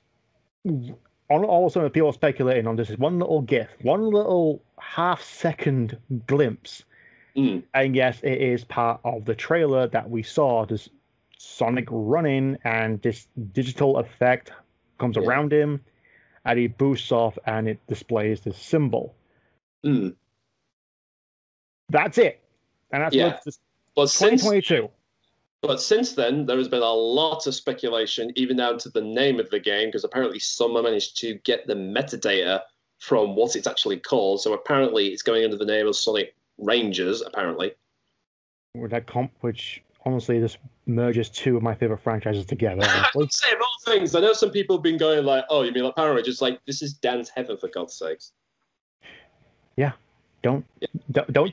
also people are speculating on this is one little GIF, one little half-second glimpse. And yes, it is part of the trailer that we saw. This Sonic running and this digital effect comes around him, and he boosts off, and it displays this symbol. That's it, and that's but 2022. But since then, there has been a lot of speculation, even down to the name of the game, because apparently someone managed to get the metadata from what it's actually called. So apparently, it's going under the name of Sonic Rangers. Apparently, with that which honestly, this merges two of my favorite franchises together. I would say of all things, I know some people have been going like, "Oh, you mean like Power Rangers?" Like, this is Dan's heaven, for God's sakes. Yeah. Don't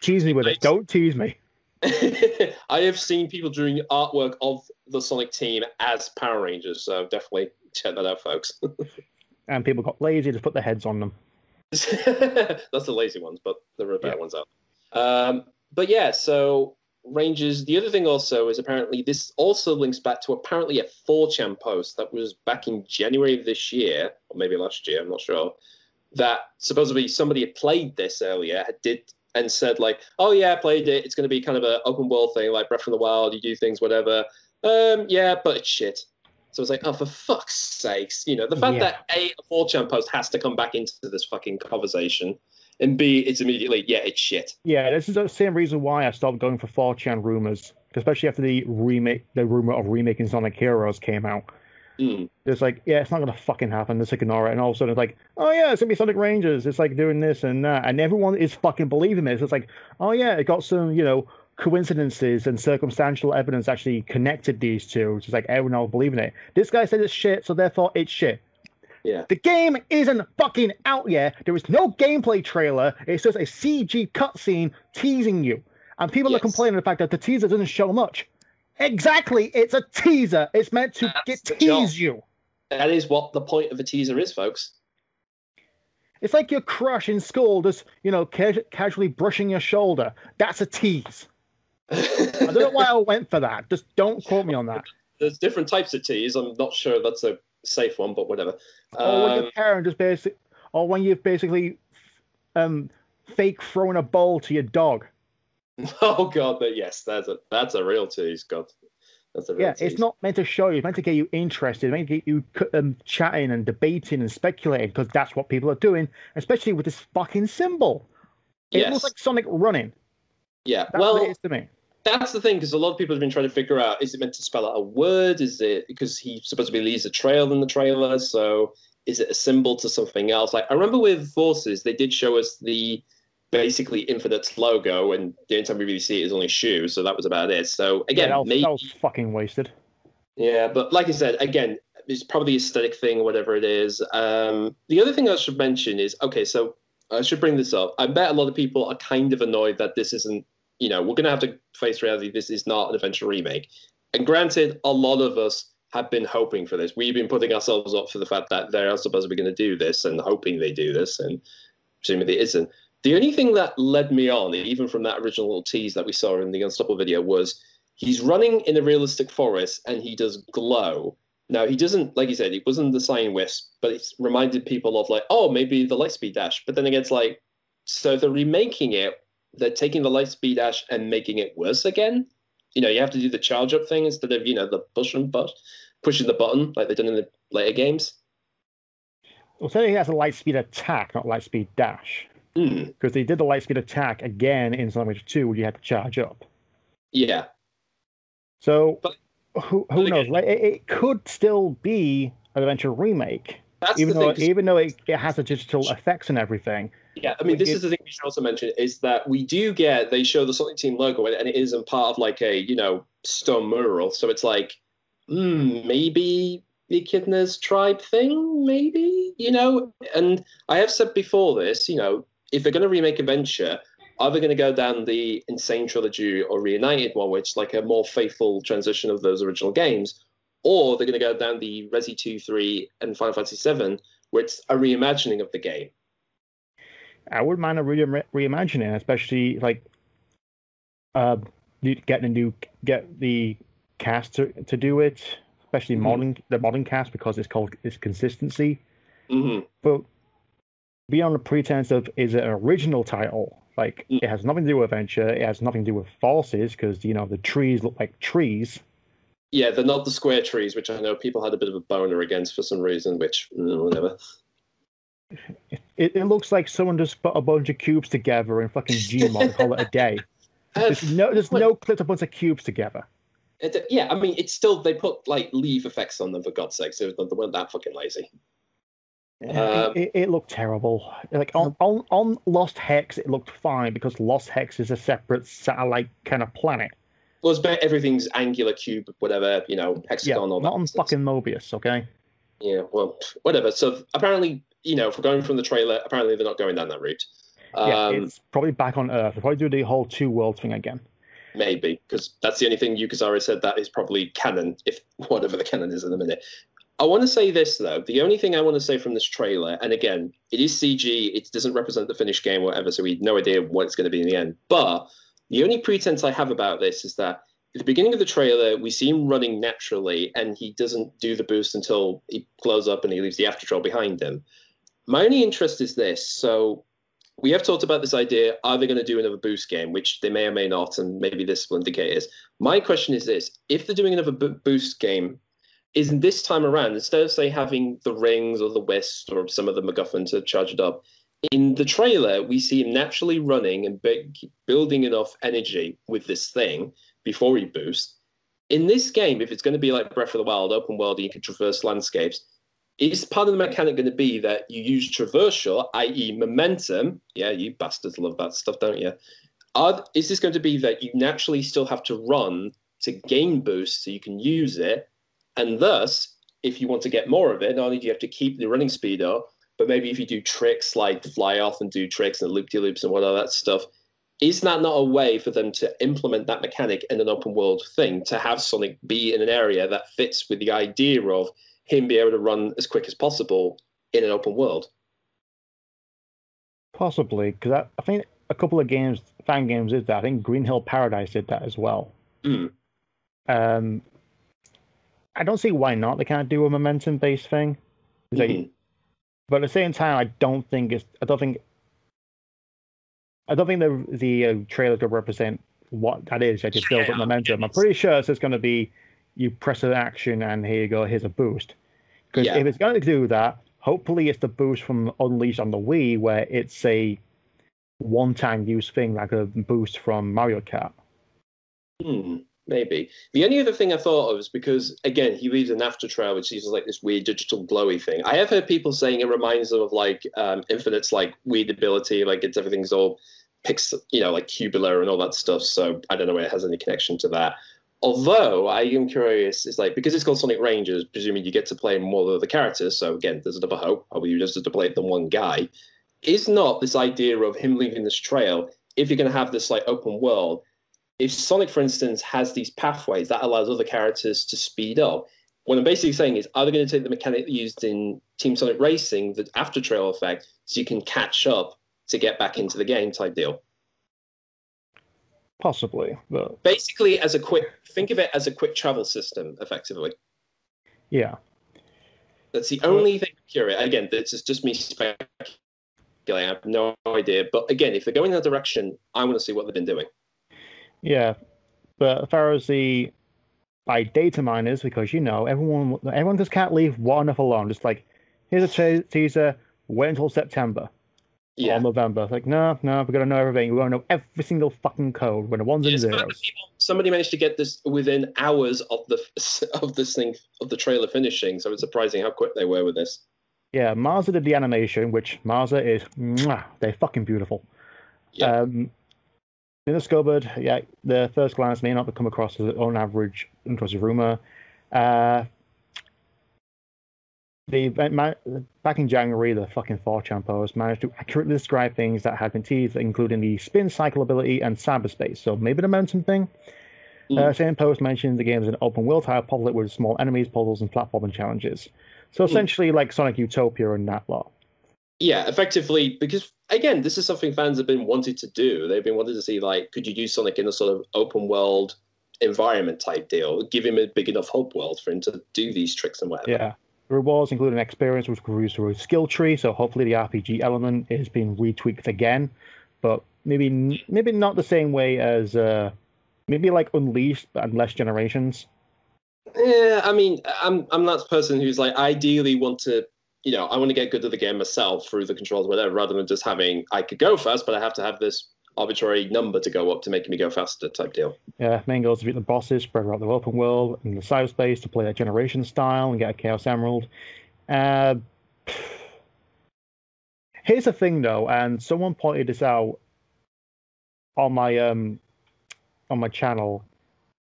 tease me with it. Don't tease me. I have seen people doing artwork of the Sonic team as Power Rangers, so definitely check that out, folks. And people got lazy to put their heads on them. That's the lazy ones, but there are better ones out. But yeah, so Rangers. The other thing also is apparently this also links back to apparently a 4chan post that was back in January of this year, or maybe last year, I'm not sure, that supposedly somebody had played this earlier, and said like, "Oh yeah, I played it. It's going to be kind of an open world thing, like Breath of the Wild. You do things, whatever. Yeah, but it's shit." So it's like, oh, for fuck's sakes, the fact that a 4chan post has to come back into this fucking conversation, and B, it's immediately, it's shit. Yeah, this is the same reason why I stopped going for 4chan rumors, especially after the rumor of remaking Sonic Heroes came out. It's like, it's not gonna fucking happen. Let's ignore it. And all of a sudden, it's like, oh yeah, it's gonna be Sonic Rangers. It's like doing this and that, and everyone is fucking believing this. It's like, oh yeah, it got some, coincidences and circumstantial evidence actually connected these two. It's just like everyone else believing it. This guy said it's shit, so therefore it's shit. Yeah. The game isn't fucking out yet. There is no gameplay trailer. It's just a CG cutscene teasing you, and people are complaining the fact that the teaser doesn't show much. Exactly, it's a teaser. It's meant to tease you. That is what the point of a teaser is, folks. It's like your crush in school just, casually brushing your shoulder. That's a tease. I don't know why I went for that. Just don't quote me on that. There's different types of tease. I'm not sure that's a safe one, but whatever. Or when your parent or when you've basically fake thrown a bowl to your dog. Oh God, but yes, that's a real tease. God, that's a real tease. It's not meant to show you. It's meant to get you interested. It's meant to get you chatting and debating and speculating, because that's what people are doing, especially with this fucking symbol. It looks like Sonic running. Yeah, That's what it is to me. That's the thing, because a lot of people have been trying to figure out, is it meant to spell out a word? Is it because he supposedly leaves a trail in the trailer? So is it a symbol to something else? Like I remember with Forces, they did show us the basically Infinite's logo, and the only time we really see it is only shoes. So that was about it. So Yeah, again, maybe that was fucking wasted. yeah, but like I said, again, it's probably the aesthetic thing or whatever it is. The other thing I should mention is okay, so I should bring this up. I bet a lot of people are kind of annoyed that this isn't, we're going to have to face reality. This is not an adventure remake. And granted, a lot of us have been hoping for this. We've been putting ourselves up for the fact that they are supposed to be going to do this and hoping they do this, and presumably it isn't. The only thing that led me on, even from that original little tease that we saw in the Unstoppable video, was he's running in a realistic forest and he does glow. Now he doesn't, like you said, it wasn't the Sign Wisp, but it's reminded people of like, oh, maybe the Lightspeed Dash. But then again, it's like, so they're remaking it. They're taking the Lightspeed Dash and making it worse again. You have to do the charge up thing instead of the pushing the button like they've done in the later games. Well, so he has a light speed attack, not light speed dash, because they did the light speed attack again in Sonic Adventure 2, where you had to charge up. Yeah. So who knows? Like, it could still be an adventure remake, even though it has the digital effects and everything. Yeah, I mean, this is the thing we should also mention is that they show the Sonic Team logo and it isn't part of like a stone mural, so it's like maybe the Echidna's tribe thing, maybe And I have said before this, if they're going to remake Adventure, are they going to go down the Insane trilogy or Reunited one, which is like a more faithful transition of those original games, or they're going to go down the Resi 2, 3, and Final Fantasy 7, where it's a reimagining of the game? I wouldn't mind a reimagining, especially like get the cast to do it, especially the modern cast, because it's consistency. But beyond the pretense of is it an original title, like it has nothing to do with adventure, it has nothing to do with Forces, because the trees look like trees. Yeah, they're not the square trees, which I know people had a bit of a boner against for some reason, which whatever. It looks like someone just put a bunch of cubes together and fucking Gmod and call it a day. There's no clipped a bunch of cubes together. Yeah, I mean, it's still, they put like leaf effects on them for God's sake, so they weren't that fucking lazy. It looked terrible. Like on Lost Hex, it looked fine because Lost Hex is a separate satellite kind of planet. Well, it's everything's angular cube, whatever, hexagon, all that. Not on fucking Mobius, okay? Yeah, well, whatever. So apparently, if we're going from the trailer, apparently they're not going down that route. It's probably back on Earth. They'll probably do the whole two worlds thing again. Maybe, because that's the only thing Yukazara said that is probably canon, if whatever the canon is in a minute. I want to say this, though. The only thing I want to say from this trailer, and again, it is CG, it doesn't represent the finished game or whatever, so we have no idea what it's going to be in the end. But the only pretense I have about this is that at the beginning of the trailer, we see him running naturally, and he doesn't do the boost until he blows up and he leaves the after trail behind him. My only interest is this. So we have talked about this idea, are they going to do another boost game, which they may or may not, and maybe this will indicate is. My question is this. If they're doing another boost game, isn't this time around, instead of, say, having the rings or the wisps or some of the MacGuffin to charge it up, in the trailer, we see him naturally running and building enough energy with this thing before he boosts. In this game, if it's going to be like Breath of the Wild, open world, and you can traverse landscapes, is part of the mechanic going to be that you use traversal, i.e. momentum? Yeah, you bastards love that stuff, don't you? Is this going to be that you naturally still have to run to gain boost so you can use it? And thus, if you want to get more of it, not only do you have to keep the running speed up, but maybe if you do tricks like fly off and do tricks and loop-de-loops and all that stuff, is that not a way for them to implement that mechanic in an open world thing, to have Sonic be in an area that fits with the idea of him be able to run as quick as possible in an open world? Possibly, because I think a couple of fan games did that. I think Green Hill Paradise did that as well. I don't see why not. They can't do a momentum-based thing. But at the same time, I don't think the trailer could represent what that is. It just builds up momentum. I'm pretty sure it's just going to be you press an action and here you go, here's a boost. Because if it's going to do that, hopefully it's the boost from Unleashed on the Wii, where it's a one-time use thing, like a boost from Mario Kart. Maybe. The only other thing I thought of is because, again, he leaves an after trail, which uses like this weird digital glowy thing. I have heard people saying it reminds them of like Infinite's like weird ability, like everything's all like cubular and all that stuff. So I don't know whether it has any connection to that. Although I am curious, it's like because it's called Sonic Rangers, presuming you get to play more of the characters. So again, there's another hope. Probably you just have to play than one guy. Is not this idea of him leaving this trail, if you're going to have this like open world, if Sonic, for instance, has these pathways that allows other characters to speed up, what I'm basically saying is, are they going to take the mechanic used in Team Sonic Racing, the after trail effect, so you can catch up to get back into the game type deal? Possibly, but Basically, think of it as a quick travel system, effectively. yeah. That's the only thing I'm curious. Again, this is just me speculating. I have no idea. But again, if they're going in that direction, I want to see what they've been doing. Yeah, but as far as the by data miners, because everyone just can't leave one enough alone. Just like here's a teaser, wait until September or November. It's like no, we're gonna know everything. We're gonna know every single fucking code when the ones and zeros. Somebody managed to get this within hours of the trailer finishing, so it's surprising how quick they were with this. Yeah, Marza did the animation, which Marza is they're fucking beautiful. Yeah. In the scoreboard, yeah, the first glance may not come across as on average impressive rumor. Back in January, the fucking 4chan post managed to accurately describe things that had been teased, including the spin cycle ability and cyberspace. So maybe the momentum thing. Same post mentions the game is an open world type populate with small enemies, puzzles, and platforming challenges. So essentially, like Sonic Utopia and that lot. Yeah, effectively, because again, this is something fans have been wanting to do. They've been wanting to see, like, could you use Sonic in a sort of open world environment type deal? Give him a big enough hub world for him to do these tricks and whatever. Yeah. Rewards include an experience which can be used through a skill tree, so hopefully the RPG element is being retweaked again, but maybe not the same way as maybe like Unleashed and less generations. Yeah, I mean, I'm that person who's like ideally want to, I want to get good at the game myself through the controls, whatever, rather than just having I could go fast, but I have to have this arbitrary number to go up to make me go faster type deal. Yeah, main goal is to beat the bosses, spread out the open world and the cyberspace to play a generation style and get a Chaos Emerald. Uh, Here's the thing though, and someone pointed this out on my channel.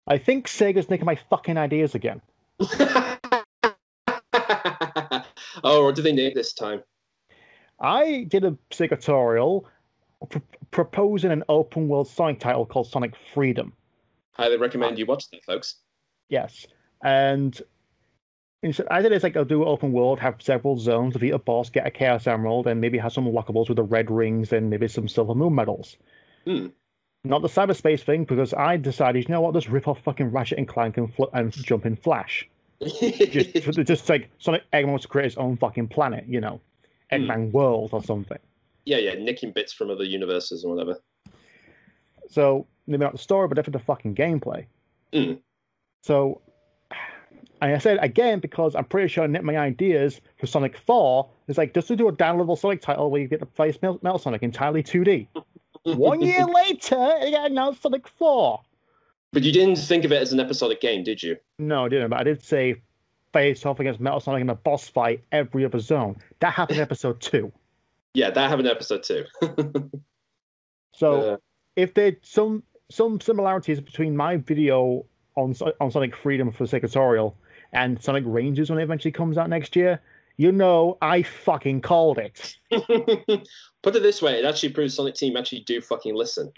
I think Sega's making my fucking ideas again. Oh, what do they need this time? I did a Sega tutorial proposing an open world Sonic title called Sonic Freedom. Highly recommend you watch that, folks. Yes, and instead, I did it's like I'll do open world, have several zones, defeat a boss, get a Chaos Emerald, and maybe have some unlockables with the red rings and maybe some Silver Moon medals. Not the cyberspace thing, because I decided, you know what, just rip off fucking Ratchet and Clank and jump in Flash. just like Sonic Eggman wants to create his own fucking planet, Eggman World or something. Yeah, nicking bits from other universes or whatever. So maybe not the story, but definitely the fucking gameplay. So, and I said again because I'm pretty sure I nicked my ideas for Sonic 4. It's like just to do a downloadable Sonic title where you get to play Metal Sonic entirely 2D. 1 year later, you get announced Sonic 4. But you didn't think of it as an episodic game, did you? No, I didn't. But I did say face off against Metal Sonic in a boss fight every other zone. That happened in episode 2. Yeah, that happened in episode 2. So if there's some similarities between my video on Sonic Freedom for the Sega tutorial and Sonic Rangers when it eventually comes out next year, I fucking called it. Put it this way, it actually proves Sonic Team actually do fucking listen.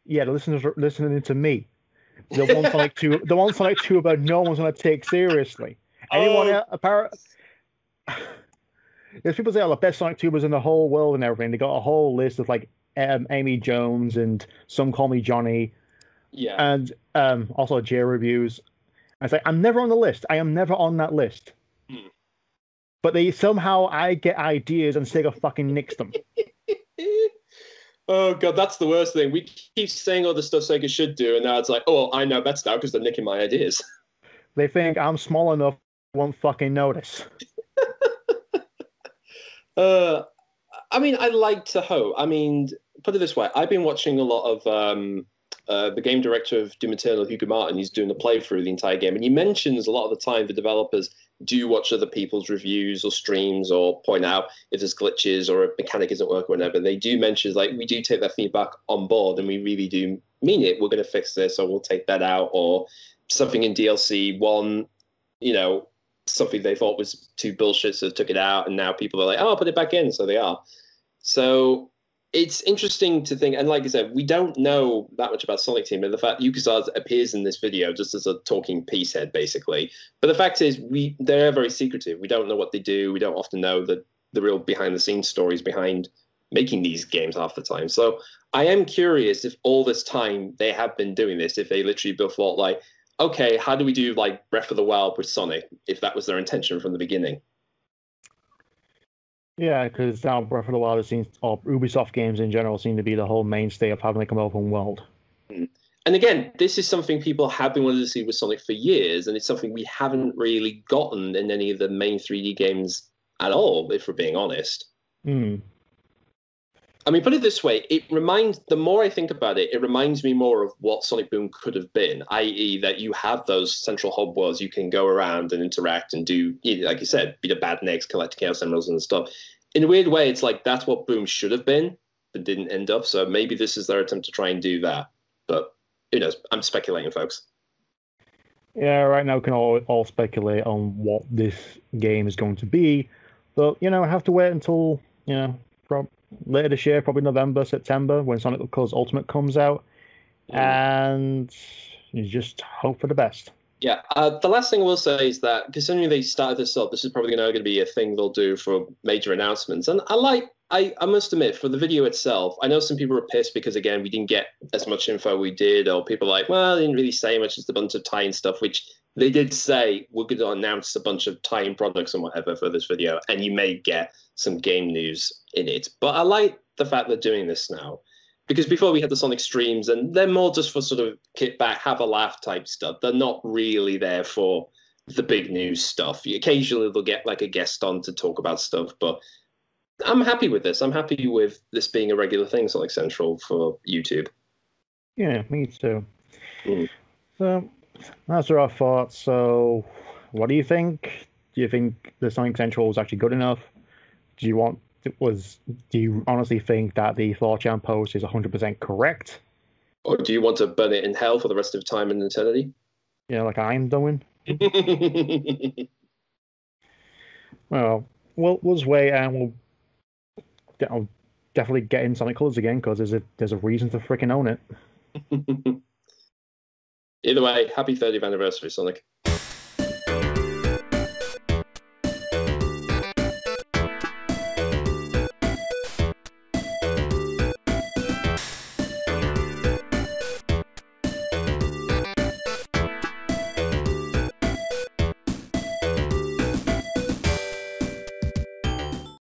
Yeah, the listeners are listening to me. The one Sonic 2 about no one's gonna take seriously. Anyone else, there's people say, the best Sonic tubers in the whole world and everything. They got a whole list of like Amy Jones and Some Call Me Johnny. Yeah. And also J reviews. I say, I'm never on the list. I am never on that list. But I get ideas and Sega fucking nicks them. Oh god, that's the worst thing. We keep saying all the stuff Sega should do, and now it's like, oh, I know best now because they're nicking my ideas. They think I'm small enough, won't fucking notice. I mean, I like to hope. I mean, put it this way: I've been watching a lot of the game director of Doom Eternal, Hugo Martin, he's doing a playthrough the entire game, and he mentions a lot of the time the developers do watch other people's reviews or streams or point out if there's glitches or a mechanic isn't working or whatever. They do mention, like, we do take that feedback on board and we really do mean it. We're going to fix this, or we'll take that out, or something in DLC one, something they thought was too bullshit, so took it out, and now people are like, oh, I'll put it back in, so they are. So it's interesting to think, and like I said, we don't know that much about Sonic Team, and the fact Yukazaz appears in this video just as a talking piece head, basically. But the fact is, they're very secretive. We don't know what they do. We don't often know the real behind-the-scenes stories behind making these games half the time. So I am curious if all this time they have been doing this, if they literally both thought, like, okay, how do we do like Breath of the Wild with Sonic, if that was their intention from the beginning? Yeah, because now Breath of the Wild seems, or Ubisoft games in general, seem to be the whole mainstay of having like an open world. And again, this is something people have been wanting to see with Sonic for years, and it's something we haven't really gotten in any of the main 3D games at all, if we're being honest. I mean, put it this way, the more I think about it, it reminds me more of what Sonic Boom could have been, i.e. that you have those central hub worlds you can go around and interact and do, like you said, beat the bad necks, collect Chaos Emeralds and stuff. In a weird way, it's like that's what Boom should have been, but didn't end up. So maybe this is their attempt to try and do that. But who knows? I'm speculating, folks. Yeah, right now we can all speculate on what this game is going to be. But, I have to wait until, later this year, probably November, September, when Sonic Colors Ultimate comes out. And you just hope for the best. Yeah, the last thing I will say is that considering they started this up, this is probably going to be a thing they'll do for major announcements. And I must admit, for the video itself, I know some people were pissed because, again, we didn't get as much info we did, or people are like, well, they didn't really say much, just a bunch of tie-in stuff, which they did say we're going to announce a bunch of tie-in products and whatever for this video, and you may get some game news in it. But I like the fact they're doing this now. Because before we had the Sonic streams, and they're more just for sort of kick back, have a laugh type stuff. They're not really there for the big news stuff. Occasionally they'll get like a guest on to talk about stuff, but I'm happy with this. I'm happy with this being a regular thing, Sonic Central for YouTube. Yeah, me too. So that's our thoughts. So what do you think? Do you think the Sonic Central was actually good enough? Do you honestly think that the 4chan post is 100% correct? Or do you want to burn it in hell for the rest of time and eternity? Yeah, like I'm doing. Well, we'll just wait, and I'll definitely get in Sonic Colors again because there's a reason to freaking own it. Either way, happy 30th anniversary, Sonic.